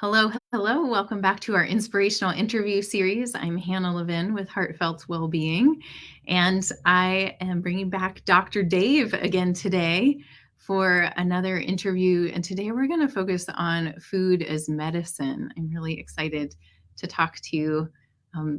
Hello, hello. Welcome back to our inspirational interview series. I'm Hannah Levin with Heartfelt Wellbeing, and I am bringing back Dr. Dave again today for another interview. And today we're going to focus on food as medicine. I'm really excited to talk to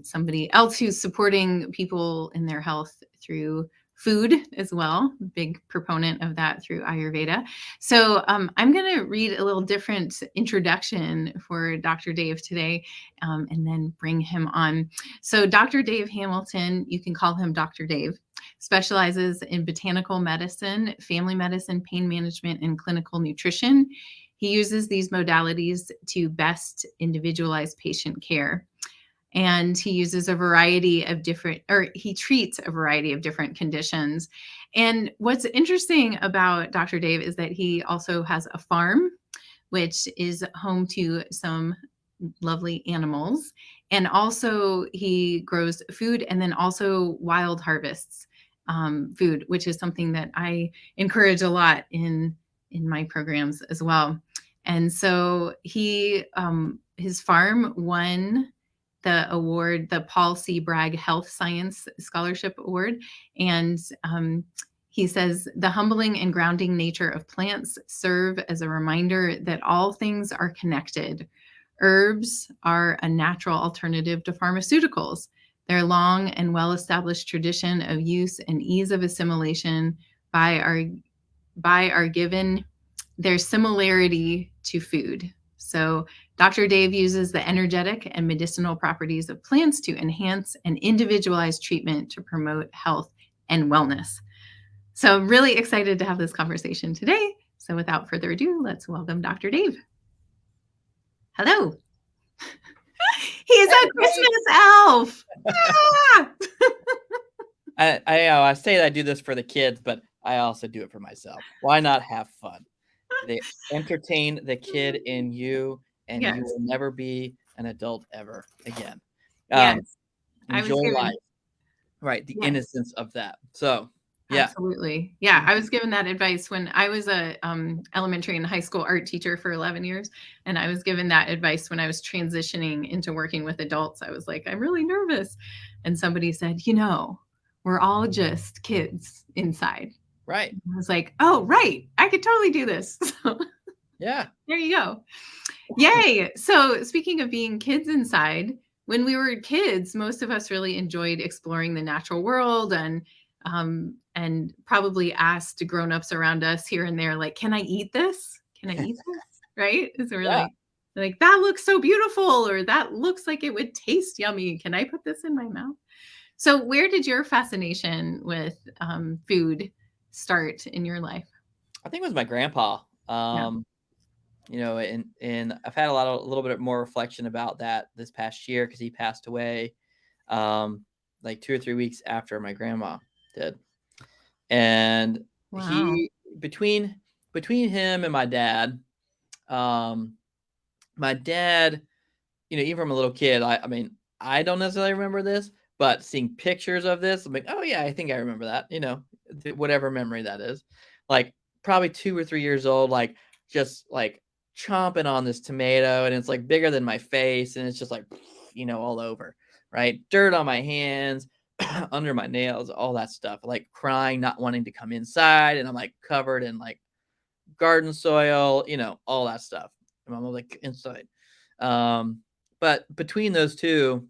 somebody else who's supporting people in their health through food as well. Big proponent of that through Ayurveda. So I'm going to read a little different introduction for Dr. Dave today, and then bring him on. So Dr. Dave Hamilton, you can call him Dr. Dave, specializes in botanical medicine, family medicine, pain management, and clinical nutrition. He uses these modalities to best individualize patient care. And he uses a variety of different, or he treats a variety of different conditions. And what's interesting about Dr. Dave is that he also has a farm, which is home to some lovely animals. And also he grows food and then also wild harvests food, which is something that I encourage a lot in my programs as well. And so his farm won the award, the Paul C. Bragg Health Science Scholarship Award. And he says, the humbling and grounding nature of plants serve as a reminder that all things are connected. Herbs are a natural alternative to pharmaceuticals. Their long and well-established tradition of use and ease of assimilation by our given their similarity to food. So Dr. Dave uses the energetic and medicinal properties of plants to enhance and individualize treatment to promote health and wellness. So I'm really excited to have this conversation today. So without further ado, let's welcome Dr. Dave. Hello. He is a Christmas elf. I say that I do this for the kids, but I also do it for myself. Why not have fun? They entertain the kid in you, and Yes. you will never be an adult ever again. Yes. Enjoy life, right? The innocence of that. So, yeah. Absolutely. Yeah. I was given that advice when I was a elementary and high school art teacher for 11 years. And I was given that advice when I was transitioning into working with adults. I was like, I'm really nervous. And somebody said, we're all just kids inside. Right. And I was like, oh, right. I could totally do this. Yeah. There you go. Yay. So speaking of being kids inside, when we were kids, most of us really enjoyed exploring the natural world and probably asked grown-ups around us here and there, like, can I eat this? Can I eat this? Right? So we're like, that looks so beautiful, or that looks like it would taste yummy. Can I put this in my mouth? So where did your fascination with food start in your life? I think it was my grandpa. And I've had a little bit more reflection about that this past year because he passed away like 2 or 3 weeks after my grandma did. And he between him and my dad, even from a little kid, I mean, I don't necessarily remember this, but seeing pictures of this, I'm like, oh yeah, I think I remember that, whatever memory that is. Like probably 2 or 3 years old, like just like chomping on this tomato, and it's like bigger than my face, and it's just like, all over, right? Dirt on my hands, under my nails, all that stuff. Like crying, not wanting to come inside, and I'm like covered in like garden soil, all that stuff. And I'm like inside. But between those two,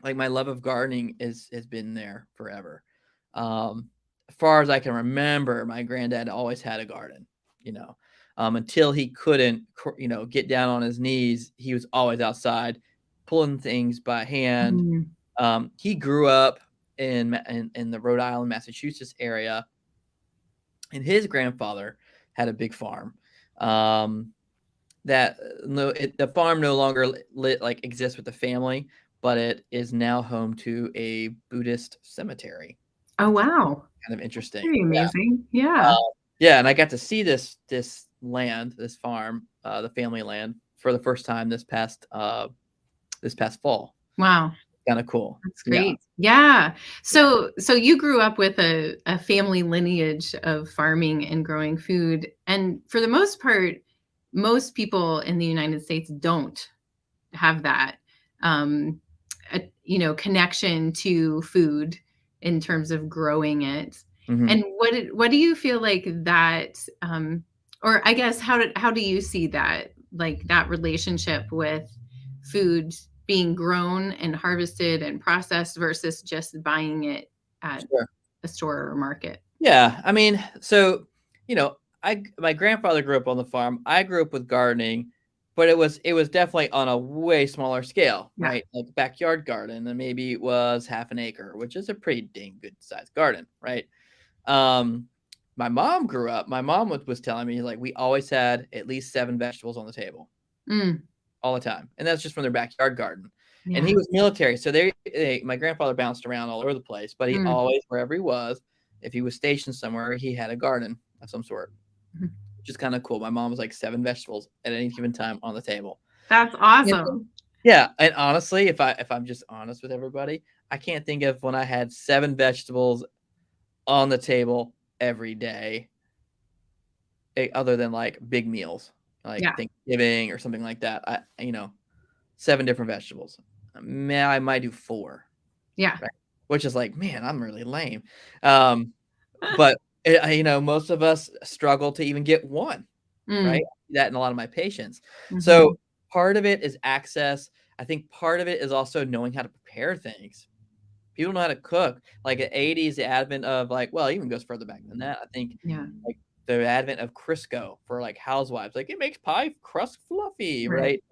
like my love of gardening has been there forever. As far as I can remember, my granddad always had a garden, until he couldn't, get down on his knees. He was always outside pulling things by hand. He grew up in the Rhode Island, Massachusetts area, and his grandfather had a big farm. The farm no longer exists with the family, but it is now home to a Buddhist cemetery. Oh, wow. Kind of interesting. Pretty amazing. Yeah. And I got to see this land, this farm, the family land, for the first time this past fall. Wow. Kind of cool. That's great. Yeah. So you grew up with a family lineage of farming and growing food. And for the most part, most people in the United States don't have that, um, connection to food in terms of growing it. Mhm. And what do you feel like that, or I guess how do you see that, like that relationship with food being grown and harvested and processed versus just buying it at Sure. a store or market? Yeah, I mean, so, you know, my grandfather grew up on the farm. I grew up with gardening, but it was definitely on a way smaller scale, Yeah. right? Like backyard garden, and maybe it was half an acre, which is a pretty dang good sized garden, right? Um, my mom grew up. My mom was telling me like we always had at least 7 vegetables on the table Mm, all the time, and that's just from their backyard garden. And he yeah. was military, so my grandfather bounced around all over the place, but he Mm, always, wherever he was, if he was stationed somewhere, he had a garden of some sort, mhm. which is kind of cool. My mom was like 7 vegetables at any given time on the table. That's And awesome. yeah, and honestly, if I'm just honest with everybody, I can't think of when I had 7 vegetables on the table every day, other than like big meals, like Yeah. Thanksgiving or something like that. 7 different vegetables. I might do 4, Yeah. right? Which is like, man, I'm really lame. Um, but, most of us struggle to even get 1, right? Mm, I see that in a lot of my patients. So, mhm. part of it is access. I think part of it is also knowing how to prepare things. People know how to cook. Like, at '80s, the advent of, like well, it even goes further back than that. I think, Yeah. like, the advent of Crisco for, like, housewives, like, it makes pie crust fluffy, Right. right?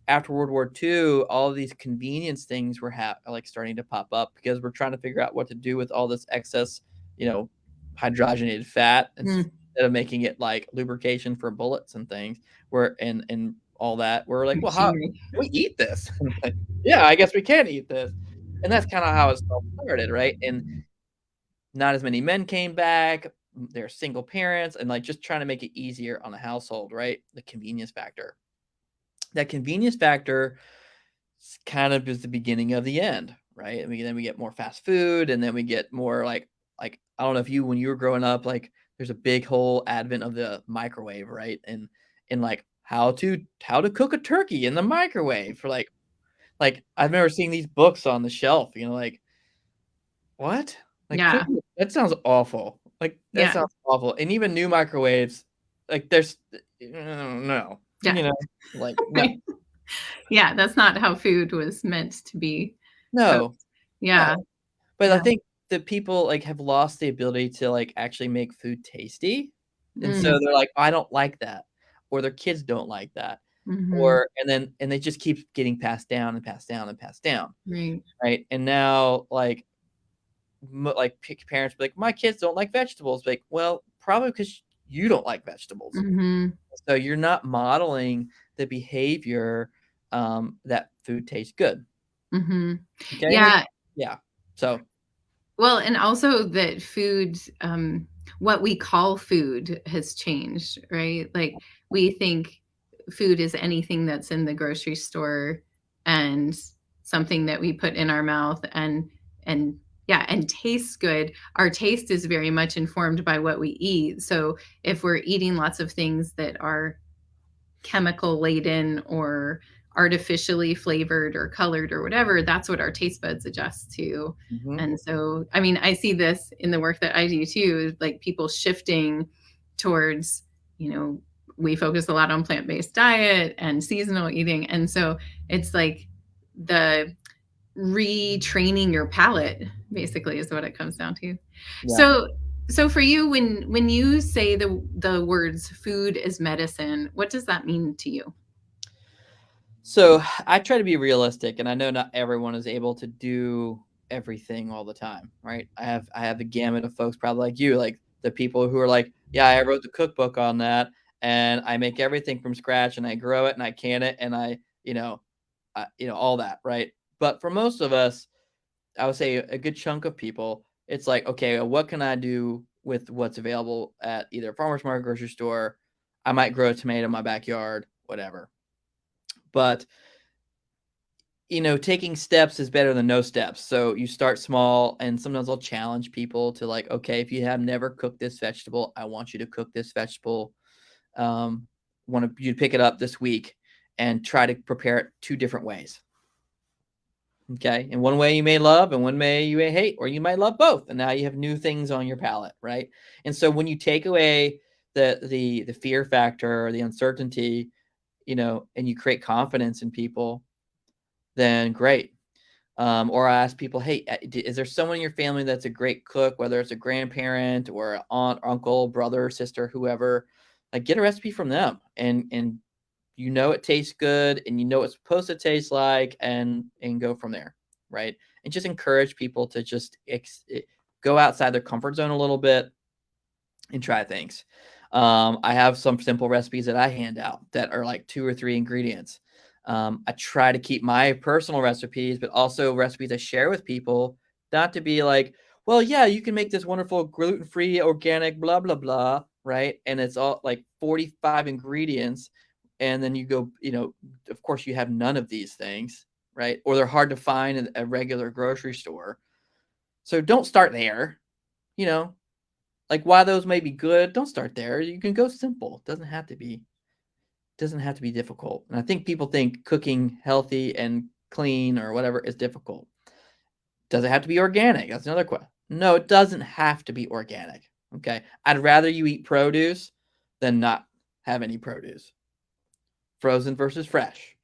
After World War II, all of these convenience things were like starting to pop up because we're trying to figure out what to do with all this excess, you know, hydrogenated fat Mm, instead of making it like lubrication for bullets and things. Where and all that. We're like, well, how machinery. can we eat this? Like, yeah, I guess we can eat this. And that's kind of how it all started, right? And not as many men came back. They're single parents and like just trying to make it easier on a household, right? The convenience factor. That convenience factor kind of is the beginning of the end, right? Then we get more fast food, and then we get more like I don't know if you when you were growing up, like there's a big whole advent of the microwave, right? And like how to cook a turkey in the microwave for like I've never seen these books on the shelf, like what? Like Yeah. cooking that sounds awful. Like that Yeah. sounds awful. And even new microwaves, like there's no, Yeah. like no, Yeah, that's not how food was meant to be no, cooked. no. Yeah. But I Yeah. think that people, like, have lost the ability to, like, actually make food tasty, and so Mm, they're like, "I don't like that," or their kids don't like that, mhm. or and they just keep getting passed down and passed down and passed down, Right. right? And now, like, parents be like, "My kids don't like vegetables." Like, well, probably because you don't like vegetables. Mhm. So you're not modeling the behavior, that food tastes good, Mhm. okay? And Yeah. yeah. So Well, and also that food, what we call food has changed, right? Like we think food is anything that's in the grocery store and something that we put in our mouth and yeah, and tastes good. Our taste is very much informed by what we eat. So if we're eating lots of things that are chemical laden or artificially flavored or colored or whatever, that's what our taste buds adjust to. mhm, And so, I mean, I see this in the work that I do too, like people shifting towards, you know, we focus a lot on plant-based diet and seasonal eating. And so it's like the retraining your palate basically is what it comes down to. yeah. So for you, when you say the words food is medicine, what does that mean to you? So I try to be realistic, and I know not everyone is able to do everything all the time, right? I have the gamut of folks probably like you, like the people who are like, yeah, I wrote the cookbook on that, and I make everything from scratch, and I grow it, and I can it, and all that, right? But for most of us, I would say a good chunk of people, it's like, okay, what can I do with what's available at either a farmer's market, grocery store? I might grow a tomato in my backyard, whatever. But taking steps is better than no steps. So you start small, and sometimes I'll challenge people to like, okay, if you have never cooked this vegetable, I want you to cook this vegetable. Um, want you to pick it up this week and try to prepare it 2 different ways. Okay. And one way you may love and one way you may hate, or you might love both. And now you have new things on your palate, right? And so when you take away the fear factor or the uncertainty, and you create confidence in people, then great. Or I ask people, hey, is there someone in your family that's a great cook, whether it's a grandparent or an aunt, uncle, brother, sister, whoever? Like, get a recipe from them, and it tastes good, and what it's supposed to taste like, and go from there, right? And just encourage people to just go outside their comfort zone a little bit and try things. I have some simple recipes that I hand out that are like 2 or 3 ingredients. I try to keep my personal recipes, but also recipes I share with people, not to be like, well, yeah, you can make this wonderful gluten-free, organic, blah, blah, blah, right? And it's all like 45 ingredients. And then you go, of course, you have none of these things, right? Or they're hard to find in a regular grocery store. So don't start there, you know, like, while those may be good, don't start there. You can go simple. Doesn't have to be difficult. And I think people think cooking healthy and clean or whatever is difficult. Does it have to be organic? That's another question. No, it doesn't have to be organic. Okay. I'd rather you eat produce than not have any produce. Frozen versus fresh.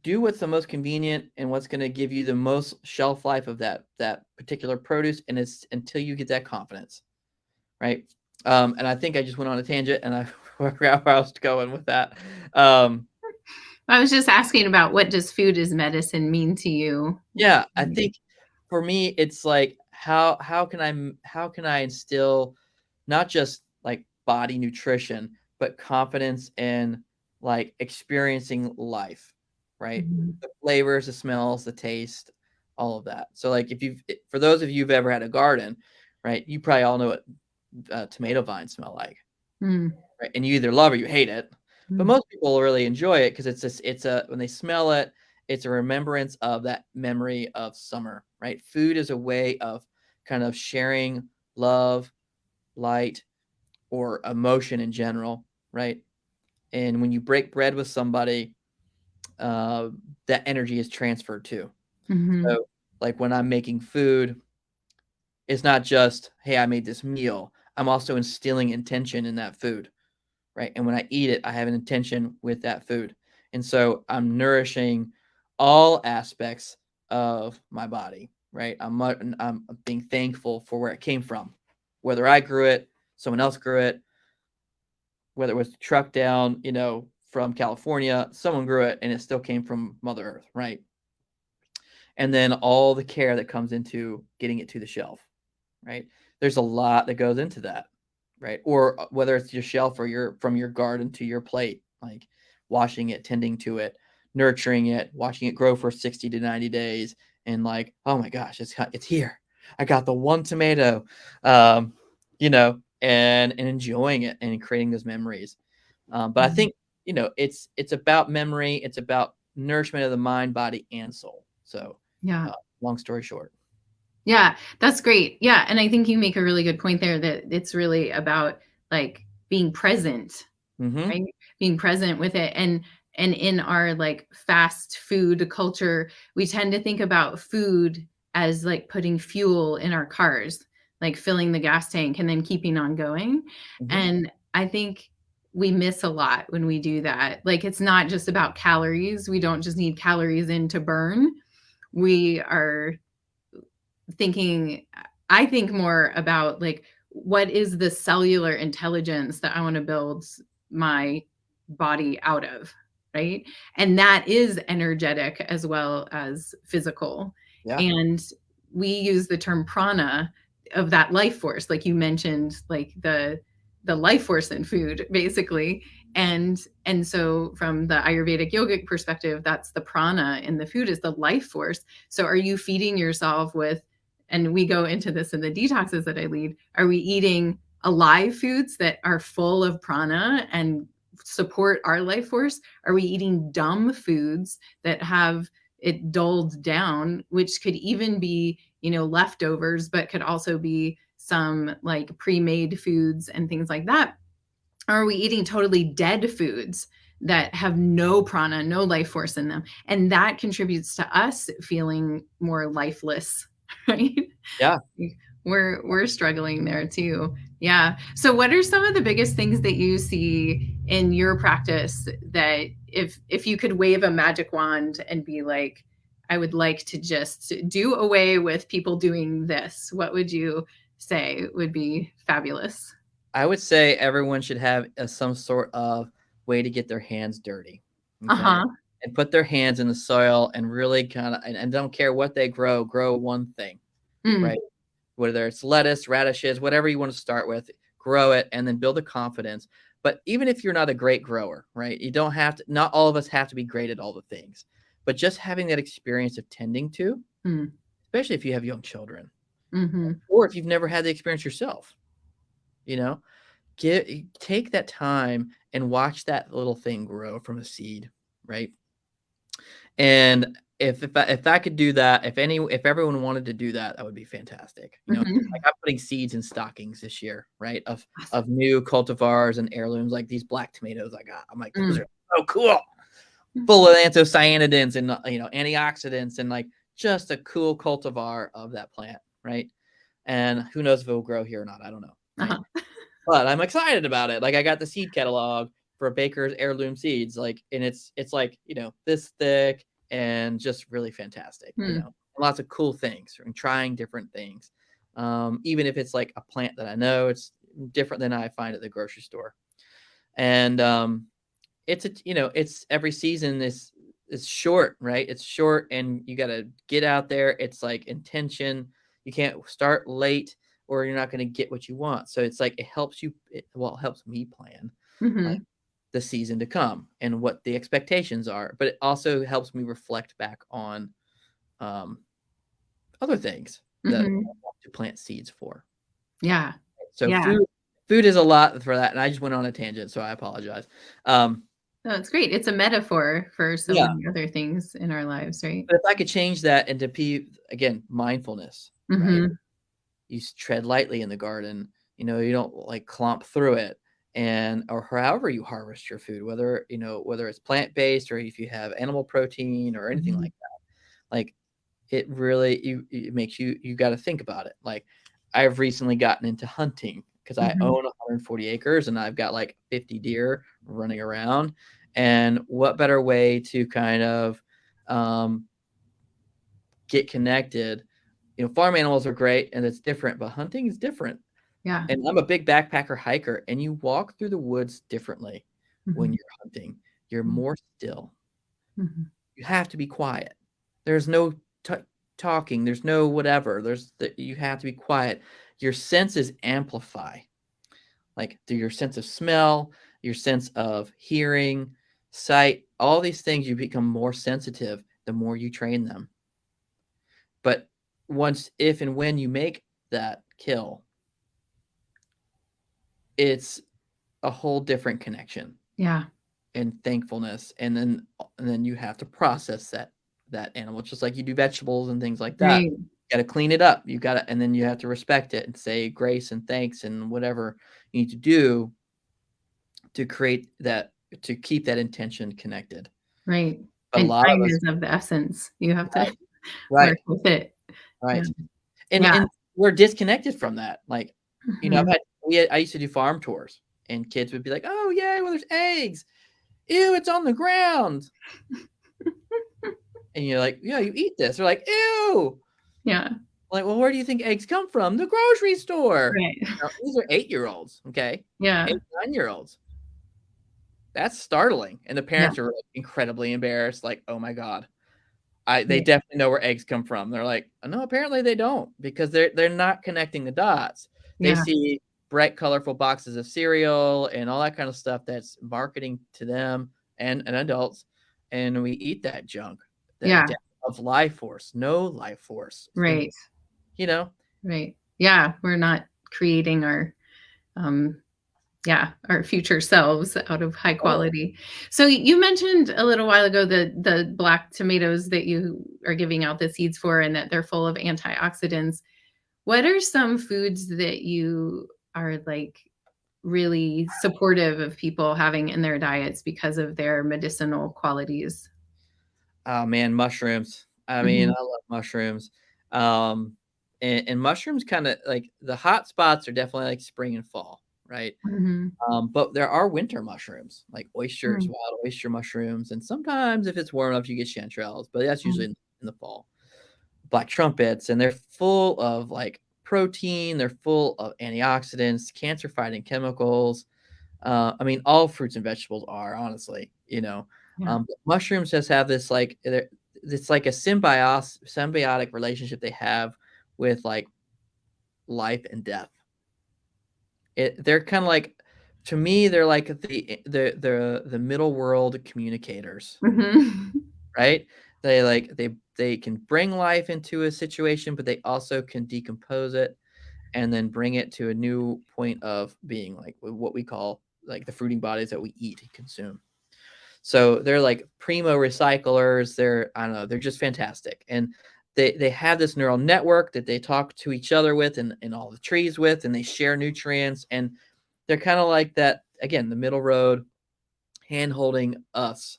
Do what's the most convenient and what's going to give you the most shelf life of that particular produce, and it's until you get that confidence. Right? And I think I just went on a tangent, and I forgot where I was going with that. Um, I was just asking about what does food as medicine mean to you? yeah, I think for me, it's like how can I instill not just like body nutrition, but confidence in like experiencing life, right? Mhm. The flavors, the smells, the taste, all of that. So like for those of you who've ever had a garden, right? You probably all know what tomato vines smell like. Mm, Right, and you either love or you hate it, but mm, most people really enjoy it because it's a when they smell it, it's a remembrance of that memory of summer, right? Food is a way of kind of sharing love, light, or emotion in general, right? And when you break bread with somebody, uh, that energy is transferred too. mhm. So, like, when I'm making food, it's not just, "Hey, I made this meal." I'm also instilling intention in that food. Right? And when I eat it, I have an intention with that food. And so I'm nourishing all aspects of my body, right? I'm being thankful for where it came from, whether I grew it, someone else grew it, whether it was trucked down, from California, someone grew it and it still came from Mother Earth, right? And then all the care that comes into getting it to the shelf, right? There's a lot that goes into that, right? Or whether it's your shelf or from your garden to your plate, like washing it, tending to it, nurturing it, watching it grow for 60 to 90 days, and like, oh my gosh, it's here. I got the one tomato, and enjoying it and creating those memories. But I Mhm. think it's about memory. It's about nourishment of the mind, body, and soul. So, Yeah. uh, long story short. Yeah, that's great. Yeah, and I think you make a really good point there that it's really about, like, being present, Hmm. right? Being present with it, and in our, like, fast food culture, we tend to think about food as, like, putting fuel in our cars, like filling the gas tank and then keeping on going, Hmm. and I think we miss a lot when we do that. Like, it's not just about calories, we don't just need calories in to burn. We are thinking I think more about, like, what is the cellular intelligence that I want to build my body out of, right? And that is energetic as well as physical. Yeah. And we use the term prana of that life force, like you mentioned, like the life force in food, basically. And so from the Ayurvedic yogic perspective, that's the prana in the food is the life force. So are you feeding yourself with, and we go into this in the detoxes that I lead, are we eating alive foods that are full of prana and support our life force? Are we eating dumb foods that have it dulled down, which could even be, leftovers, but could also be some like pre-made foods and things like that? Or are we eating totally dead foods that have no prana, no life force in them? And that contributes to us feeling more lifeless, right? Yeah. We're struggling there too. Yeah. So what are some of the biggest things that you see in your practice that if you could wave a magic wand and be like, I would like to just do away with people doing this, what would you say would be fabulous? I would say everyone should have some sort of way to get their hands dirty, okay? Uh-huh. And put their hands in the soil and really kinda and don't care what they grow one thing, right? Mm, Whether it's lettuce, radishes, whatever you wanna start with, grow it and then build a confidence. But even if you're not a great grower, right? You don't have to not all of us have to be great at all the things. But just having that experience of tending to, mm, especially if you have young children, mhm, or if you've never had the experience yourself, you know? Take that time and watch that little thing grow from a seed, right? And if I could do that, if everyone wanted to do that, that would be fantastic. Like mhm. I'm putting seeds in stockings this year, right? Awesome. Of new cultivars and heirlooms, like these black tomatoes I got. I'm like, those Mm, are so cool, full of anthocyanidins and antioxidants, and like just a cool cultivar of that plant, right? And who knows if it will grow here or not? I don't know, right? uh-huh. But I'm excited about it. Like I got the seed catalog for Baker's heirloom seeds, like, and it's like, this thick and just really fantastic, Mm, lots of cool things and trying different things. Even if it's like a plant that I know, it's different than I find at the grocery store. And it's every season is short, right? It's short and you got to get out there. It's like intention. You can't start late or you're not going to get what you want. So it's like it helps me plan like mhm, the season to come and what the expectations are, but it also helps me reflect back on um other things that I mhm. want to plant seeds for. Yeah. So Yeah. food is a lot for that and I just went on a tangent, so I apologize. Um No, it's great. It's a metaphor for so yeah. many other things in our lives, right? But if I could change that into again, mindfulness, right? Mhm, Tread lightly in the garden, you don't like clomp through it and or however you harvest your food, whether it's plant-based or if you have animal protein or anything mhm, like that. Like it really it makes you got to think about it. Like I've recently gotten into hunting because I mhm, own 140 acres and I've got like 50 deer running around. And what better way to kind of um, get connected. Farm animals are great and it's different, but hunting is different. yeah, And I'm a big backpacker hiker, and you walk through the woods differently when mhm, you're hunting. You're mm, more still. mhm, You have to be quiet. There's no talking. There's no whatever. You have to be quiet. Your senses amplify, like through your sense of smell, your sense of hearing, sight, all these things. You become more sensitive the more you train them. But if and when you make that kill, it's a whole different connection yeah, and thankfulness, and then you have to process that animal just like you do vegetables and things like that. right, You got to clean it up. You got to, and then you have to respect it and say grace and thanks and whatever you need to do to create that to keep that intention connected. right, But a and lot of time us, is of the essence. You have to right, work right, with it. Yeah, right. And yeah, and we're disconnected from that. Like, I've mhm, had I used to do farm tours, and kids would be like, "Oh, yeah, well, there's eggs. Ew, it's on the ground." And you're like, "Yeah, you eat this." They're like, "Ew." yeah, Like, "Well, where do you think eggs come from?" "The grocery store." right, These are 8-year-olds, okay? yeah, 8, 9-year-olds. That's startling, and the yeah, parents are, like, incredibly embarrassed, like, "Oh my god." They right, definitely know where eggs come from. They're like, "No, apparently they don't," because they're not connecting the dots. They yeah, see bright, colorful boxes of cereal and all that kind of stuff that's marketing to them and adults, and we eat that junk, that yeah, death of life force, no life force, and, right, you know right. Yeah, we're not creating um yeah, our future selves out of high Oh, quality. So you mentioned a little while ago the black tomatoes that you are giving out the seeds for and that they're full of antioxidants. What are some foods that you are like really supportive of people having in their diets because of their medicinal qualities. Oh man, mushrooms. I mean, Mhm, I love mushrooms. Um, and mushrooms kind of like the hot spots are definitely like spring and fall, right? mhm, But there are winter mushrooms, like oysters, mm, wild oyster mushrooms, and sometimes if it's warm enough, you get chanterelles, but that's usually mm, in the fall. Black trumpets, and they're full of like protein, they're full of antioxidants, cancer fighting chemicals. I mean, all fruits and vegetables are honestly, yeah. but mushrooms just have this like, it's like a symbiotic relationship they have with like life and death. They're kind of like, to me, they're like the middle world communicators, Mhm. right? They can bring life into a situation, but they also can decompose it and then bring it to a new point of being, like what we call like the fruiting bodies that we eat and consume. So they're like primo recyclers. I don't know, they're just fantastic. And they have this neural network that they talk to each other with and all the trees with, and they share nutrients. And they're kind of like that, again, the middle road, hand holding us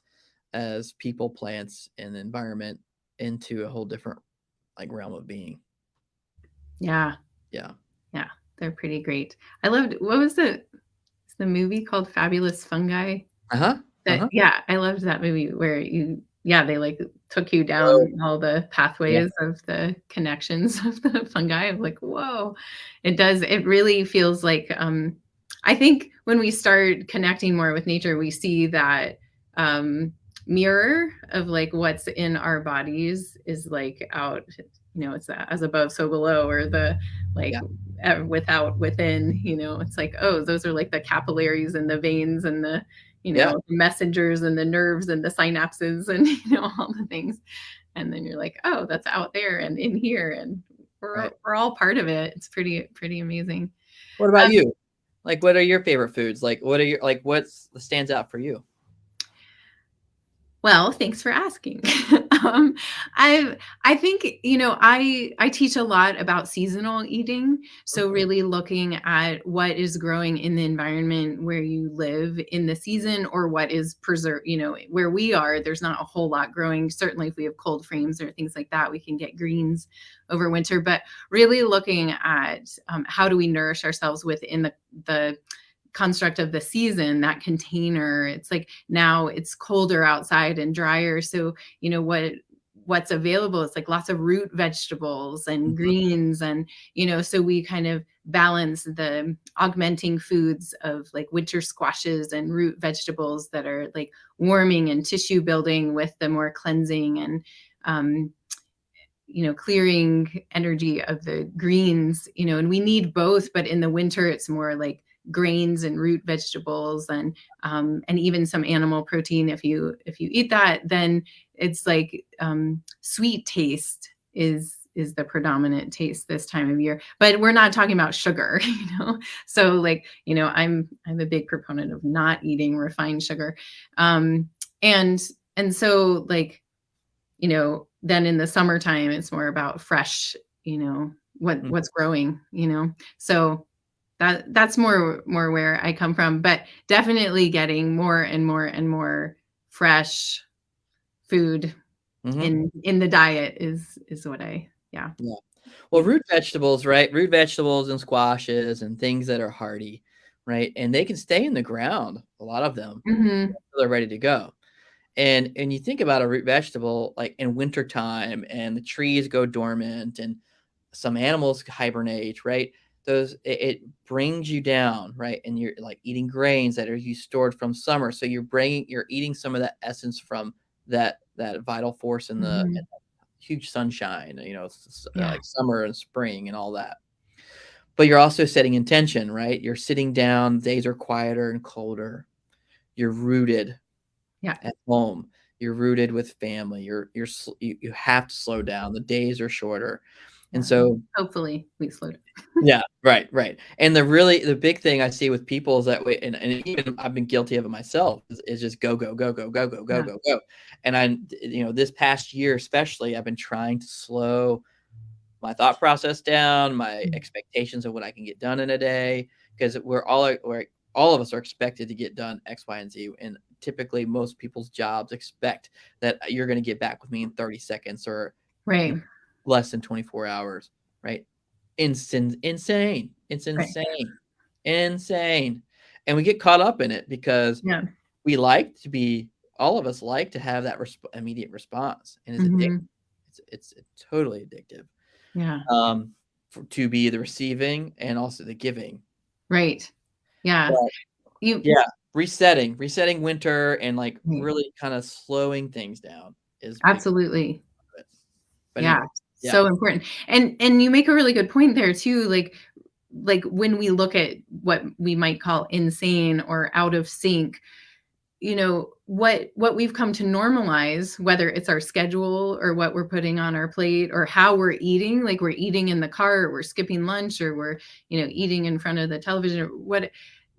as people, plants, and the environment into a whole different like realm of being. Yeah, Yeah. yeah, they're pretty great. I loved what was the movie called Fabulous Fungi? Uh-huh. That Uh-huh. yeah, I loved that movie where yeah, they, like, took you Oh, down all the yeah. pathways of the connections of the fungi. I'm like, "Whoa." It really feels like, I think when we start connecting more with nature, we see that, um, mirror of, like, what's in our bodies is, like, out, it's as above, so below, or the, like, Yeah. without, within, it's like, "Oh, those are, like, the capillaries and the veins and the Yeah. the messengers and the nerves and the synapses and all the things, and then you're like, oh, that's out there and in here, and Right. we're all part of it. It's pretty amazing. What about um, you? Like, what are your favorite foods? Like, what are your like, what's stands out for you? Well, thanks for asking. um, I think I teach a lot about seasonal eating, so Mhm. really looking at what is growing in the environment where you live in the season, or what is preserved. Where we are, there's not a whole lot growing. Certainly, if we have cold frames or things like that, we can get greens over winter. But really looking at how do we nourish ourselves within the construct of the season, that container. It's like now it's colder outside and drier, so what's available, it's like lots of root vegetables and Mhm. greens, and so we kind of balance the augmenting foods of like winter squashes and root vegetables that are like warming and tissue building with the more cleansing and um, clearing energy of the greens, and we need both, but in the winter it's more like grains and root vegetables, and even some animal protein. If you eat that, then it's like sweet taste is the predominant taste this time of year. But we're not talking about sugar, So like, I'm a big proponent of not eating refined sugar. Um and and so like then in the summertime, it's more about fresh, Mhm. what's growing, So that's more where I come from, but definitely getting more and more and more fresh food Mhm. in the diet is what yeah. Yeah. Well, Yeah. root vegetables, right? Root vegetables and squashes and things that are hardy, right? And they can stay in the ground, a lot of them, Mhm. until they're ready to go. And you think about a root vegetable like in wintertime and the trees go dormant and some animals hibernate, right? It brings you down, right? And you're like eating grains that are you stored from summer. So you're eating some of that essence from that vital force in the Mhm. huge sunshine, Yeah. like summer and spring and all that. But you're also setting intention, right? You're sitting down, days are quieter and colder. You're rooted Yeah. at home. You're rooted with family. You have to slow down. The days are shorter. And Yeah. so Hopefully we slowed down. yeah, right, right. And the big thing I see with people is that way, and even I've been guilty of it myself, is just go, go, go, go, go, go, go, Yeah. go, go. And this past year especially, I've been trying to slow my thought process down, my Mm. expectations of what I can get done in a day. because all of us are expected to get done X, Y, and Z, and typically most people's jobs expect that you're going to get back with me in 30 seconds or Right. less than 24 hours, right? Insane. It's Right. insane. And we get caught up in it because Yeah. we like to be, all of us like to have that immediate response, and it's addictive. Mhm. It's totally addictive. Yeah. To be the receiving and also the giving. Right. Yeah. But You yeah, resetting winter and like Right. really kind of slowing things down is big. Absolutely. But Yeah. anyway, yeah. So important. And you make a really good point there too, like when we look at what we might call insane or out of sync, what we've come to normalize, whether it's our schedule or what we're putting on our plate or how we're eating, like we're eating in the car, or we're skipping lunch, or we're eating in front of the television, or what,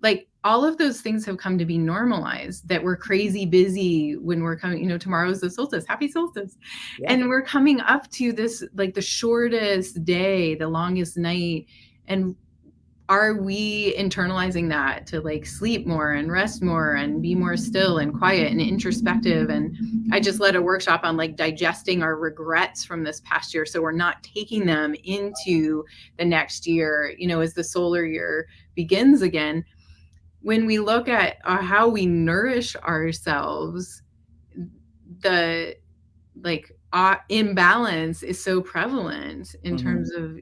like all of those things have come to be normalized, that we're crazy busy when we're coming, tomorrow's the solstice, happy solstice, Yeah. and we're coming up to this, like the shortest day, the longest night. And are we internalizing that to like sleep more and rest more and be more still and quiet and introspective? And I just led a workshop on like digesting our regrets from this past year, so we're not taking them into the next year, as the solar year begins again. When we look at how we nourish ourselves, the like imbalance is so prevalent in Mhm. terms of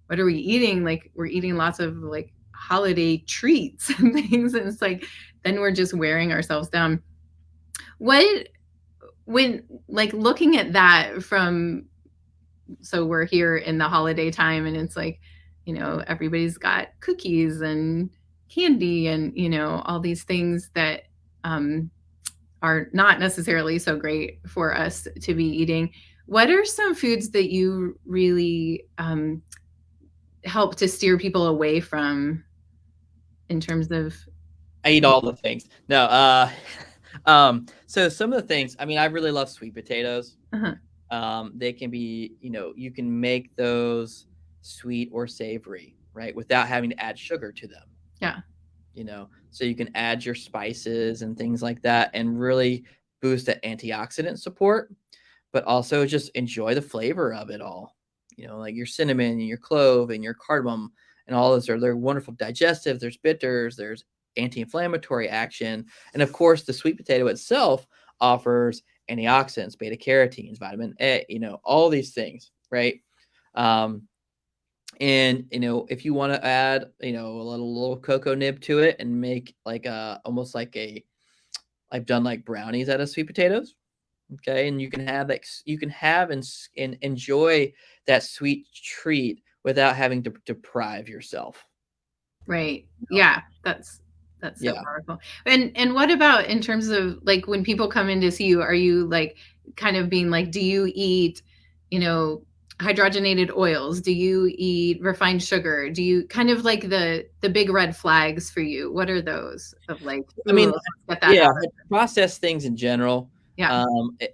what are we eating, like we're eating lots of like holiday treats and things, and it's like then we're just wearing ourselves down. What when like looking at that from, so we're here in the holiday time, and it's like everybody's got cookies and candy and all these things that um are not necessarily so great for us to be eating. What are some foods that you really help to steer people away from in terms of? I eat all the things. No, so some of the things, I mean, I really love sweet potatoes. Uh-huh. They can be, you can make those sweet or savory, right? Without having to add sugar to them, Yeah. so you can add your spices and things like that and really boost that antioxidant support, but also just enjoy the flavor of it all. Like your cinnamon and your clove and your cardamom and all those they're wonderful digestive. There's bitters, there's anti-inflammatory action, and of course the sweet potato itself offers antioxidants, beta carotenes, vitamin A, all these things, right? Um, and if you want to add a little cocoa nib to it and make like a almost like a, I've done like brownies out of sweet potatoes. Okay, and you can have like you can have and enjoy that sweet treat without having to deprive yourself. Right. Yeah, that's so Yeah. powerful. And what about in terms of like when people come in to see you, are you like kind of being like, do you eat, you know, hydrogenated oils? Do you eat refined sugar? Do you kind of like the big red flags for you? What are those of like, I ooh, mean, let's get that yeah, out like of it? processed things in general, Yeah.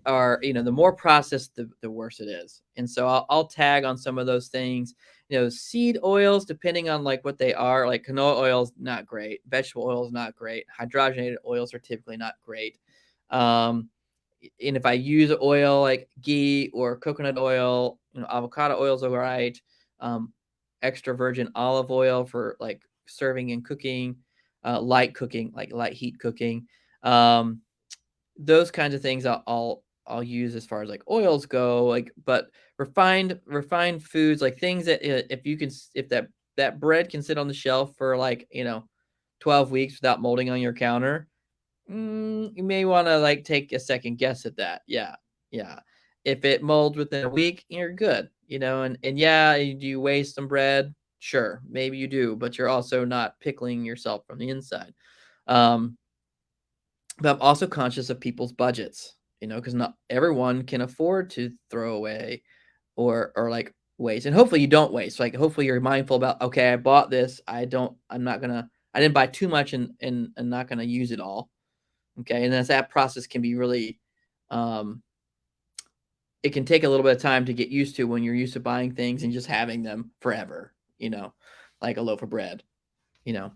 are, the more processed, the worse it is. And so I'll tag on some of those things. Seed oils, depending on like what they are, like canola oils, not great. Vegetable oils, not great. Hydrogenated oils are typically not great. Um, and if I use oil like ghee or coconut oil, avocado oil is all right. Um, extra virgin olive oil for like serving and cooking, light cooking, like light heat cooking. Um, those kinds of things I'll use as far as like oils go. Like, but refined foods, like things that if you can, if that bread can sit on the shelf for like 12 weeks without molding on your counter, you may want to like take a second guess at that. Yeah, yeah. If it molds within a week, you're good. And yeah, do you waste some bread? Sure, maybe you do, but you're also not pickling yourself from the inside. Um, but I'm also conscious of people's budgets, because not everyone can afford to throw away or like waste. And hopefully you don't waste. Like hopefully you're mindful about, okay, I bought this. I didn't buy too much and not gonna use it all. Okay. And as that process can be really, um, it can take a little bit of time to get used to when you're used to buying things and just having them forever, like a loaf of bread. you know.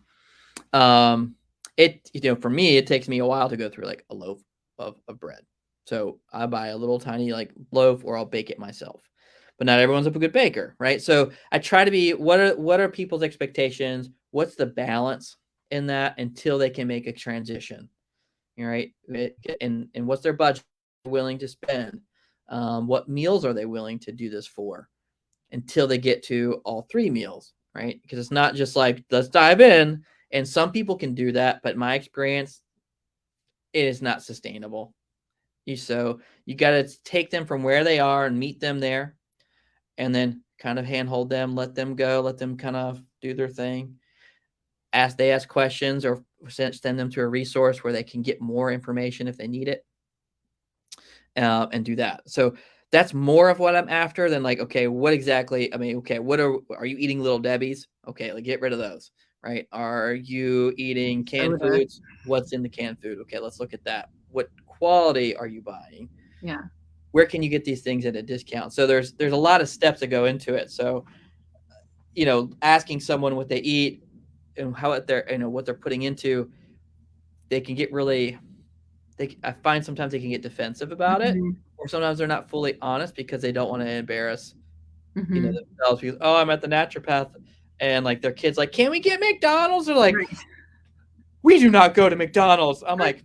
Um, for me, it takes me a while to go through like a loaf of bread. So I buy a little tiny like loaf or I'll bake it myself. But not everyone's a good baker, right? So I try to be what are people's expectations? What's the balance in that until they can make a transition, right? And what's their budget willing to spend? What meals are they willing to do this for until they get to all three meals, right? Because it's not just like let's dive in. And some people can do that, but my experience, it is not sustainable. You got to take them from where they are and meet them there, and then kind of handhold them, let them go, let them kind of do their thing. Ask questions or send them to a resource where they can get more information if they need it, and do that. So that's more of what I'm after than like, okay, what exactly? I mean, okay, are you eating Little Debbie's? Okay, like get rid of those, right? Are you eating canned Soda. foods? What's in the canned food? Okay, let's look at that. What quality are you buying? Yeah. Where can you get these things at a discount? So there's a lot of steps that go into it. So asking someone what they eat and how they're what they're putting into, they can get really I find sometimes they can get defensive about it, Mhm. or sometimes they're not fully honest because they don't want to embarrass, Mhm. themselves because, "Oh, I'm at the naturopath," and, like, their kid's like, "Can we get McDonald's?" They're like, Right. "We do not go to McDonald's." I'm like,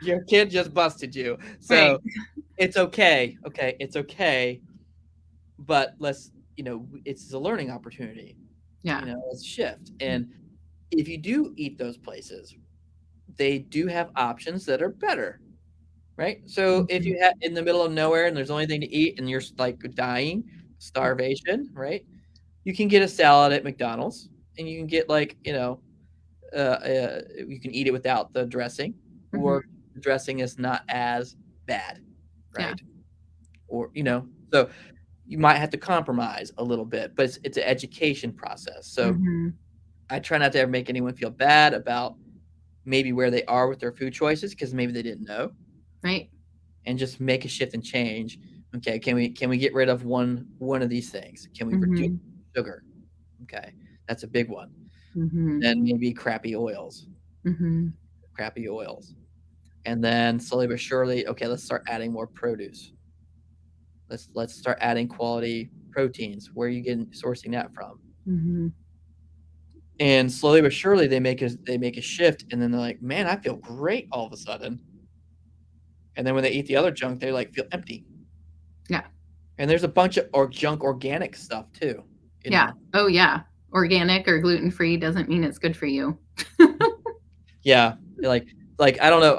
"Your kid just busted you." Right. So, it's okay, okay, it's okay, but it's a learning opportunity, Yeah. let's shift, and if you do eat those places, they do have options that are better. Right? So if Mhm. you have in the middle of nowhere and there's only thing to eat and you're like dying, starvation, right? You can get a salad at McDonald's and you can get you can eat it without the dressing, Mhm. or the dressing is not as bad, Yeah. right? So you might have to compromise a little bit, but it's an education process. So Mhm. I try not to ever make anyone feel bad about maybe where they are with their food choices because maybe they didn't know, Right. and just make a shift and change. Okay, can we get rid of one of these things? Can we reduce Mhm. sugar? Okay, that's a big one. Mhm. Then maybe Mhm. crappy oils, and then slowly but surely, okay, let's start adding more produce. Let's start adding quality proteins. Where are you getting sourcing that from? Mhm. And slowly but surely, they make a shift, and then they're like, man, I feel great all of a sudden. And then when they eat the other junk, they like feel empty. Yeah. And there's a bunch of or junk organic stuff too. You Yeah. know, Oh, yeah. Organic or gluten-free doesn't mean it's good for you. Yeah, like, I don't know,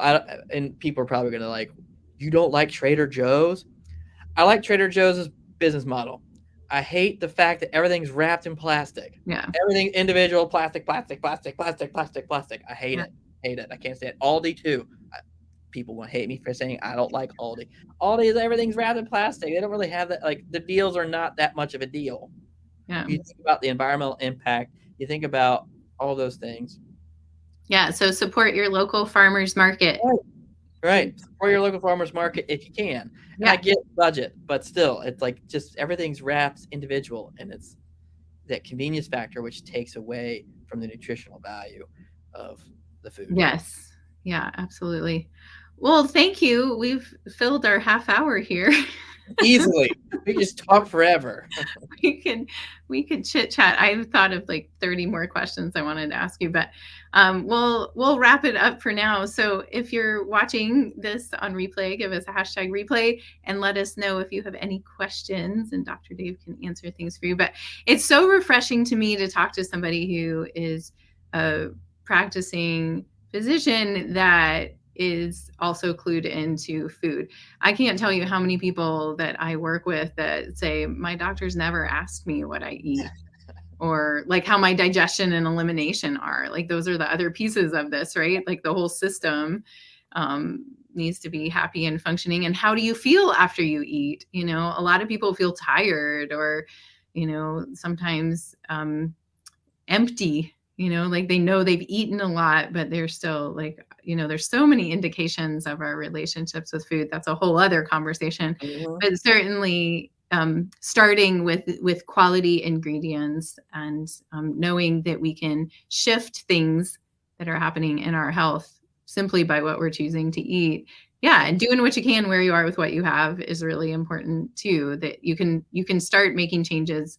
and people are probably gonna like, "You don't like Trader Joe's?" I like Trader Joe's business model. I hate the fact that everything's wrapped in plastic. Yeah. Everything individual, plastic, plastic, plastic, plastic, plastic, plastic. I hate Yeah. it. Hate it. I can't stand it. Aldi too. People will hate me for saying I don't like Aldi. Aldi is everything's wrapped in plastic. They don't really have that, like, the deals are not that much of a deal. Yeah. You think about the environmental impact, you think about all those things. Yeah, so support your local farmers market. Right. Please Right. Support your support. local farmer's market if you can. And I Yeah. get budget, but still, it's like just everything's wrapped individual, and it's that convenience factor which takes away from the nutritional value of the food. Yes. Yeah, absolutely. Well, thank you. We've filled our half hour here. Easily. We can just talk forever. we can we could chit chat. I've thought of like 30 more questions I wanted to ask you, but we'll wrap it up for now. So if you're watching this on replay, give us a hashtag replay and let us know if you have any questions, and Dr. Dave can answer things for you. But it's so refreshing to me to talk to somebody who is a practicing physician that is also clued into food. I can't tell you how many people that I work with that say, my doctor's never asked me what I eat or like how my digestion and elimination are. Like those are the other pieces of this, right? Like the whole system needs to be happy and functioning. And how do you feel after you eat? You know, a lot of people feel tired or, sometimes empty, like they know they've eaten a lot, but they're still like, there's so many indications of our relationships with food. That's a whole other conversation. Mhm. But certainly starting with quality ingredients and knowing that we can shift things that are happening in our health simply by what we're choosing to eat. Yeah, and doing what you can where you are with what you have is really important too. That you can start making changes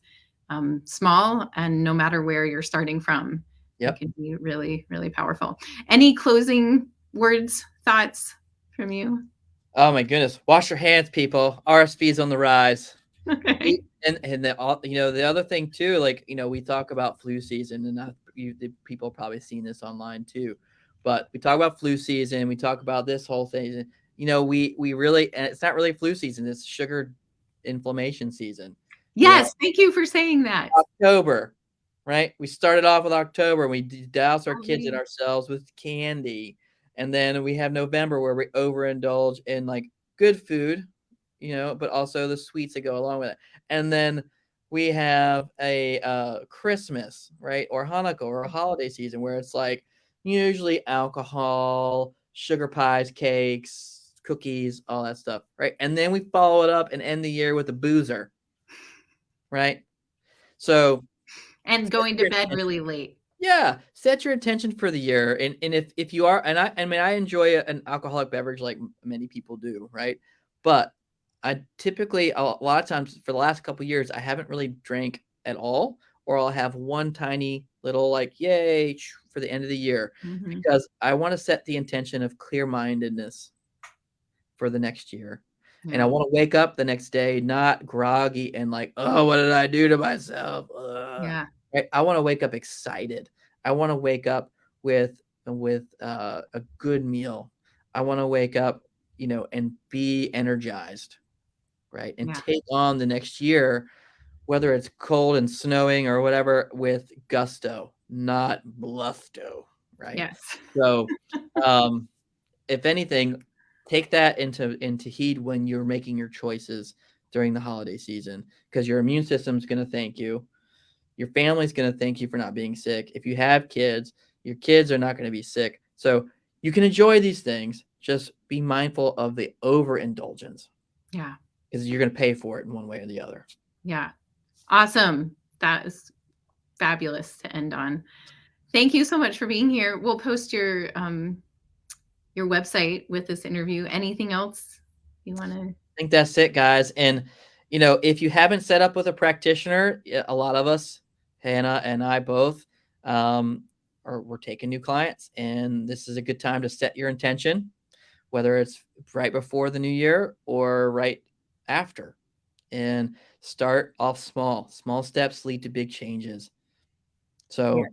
small, and no matter where you're starting from, it Yep. can be really, really powerful. Any closing words, thoughts from you? Oh my goodness. Wash your hands, people. RSV is on the rise. Okay. And the other thing too, like, we talk about flu season, and the people probably seen this online too, but we talk about flu season, we talk about this whole thing. We really, and it's not really flu season; it's sugar inflammation season. You know, Yes, thank you for saying that. October, right? We started off with October. We douse our kids and Already. ourselves with candy, and then we have November where we overindulge in like good food, but also the sweets that go along with it. And then we have a Christmas, right, or Hanukkah, or a holiday season where it's like usually alcohol, sugar pies, cakes, cookies, all that stuff, right? And then we follow it up and end the year with a boozer, right? So And set going to your bed intention. really late. Yeah, set your intention for the year, and if you are, and I mean, I enjoy an alcoholic beverage like many people do, right? But I typically, a lot of times for the last couple years, I haven't really drank at all, or I'll have one tiny little like yay for the end of the year, Mhm. because I want to set the intention of clear mindedness for the next year. And I Yeah, want to wake up the next day not groggy and like, oh, what did I do to myself? Ugh. yeah, Right? I want to wake up excited. I want to wake up with a good meal. I want to wake up, and be energized, right? And yeah, take on the next year, whether it's cold and snowing or whatever, with gusto, not blufto, right? yes. So, um, if anything, take that into heed when you're making your choices during the holiday season, because your immune system's going to thank you. Your family's going to thank you for not being sick. If you have kids, your kids are not going to be sick. So you can enjoy these things. Just be mindful of the overindulgence, Yeah, because you're going to pay for it in one way or the other. yeah. Awesome. That is fabulous to end on. Thank you so much for being here. We'll post your website with this interview. Anything else you wanna? I think that's it, guys. And if you haven't set up with a practitioner, a lot of us, Hannah and I both, um, we're taking new clients, and this is a good time to set your intention, whether it's right before the new year or right after, and start off small. Small steps lead to big changes. Yeah, So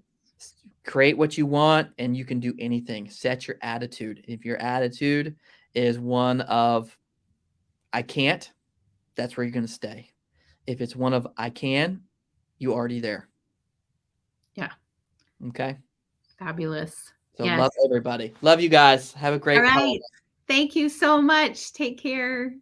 create what you want, and you can do anything. Set your attitude. If your attitude is one of I can't, that's where you're going to stay. If it's one of I can, you already there. yeah, Okay. fabulous. So Yes. love everybody. Love you guys. Have a All great right. holiday. Thank you so much. Take care.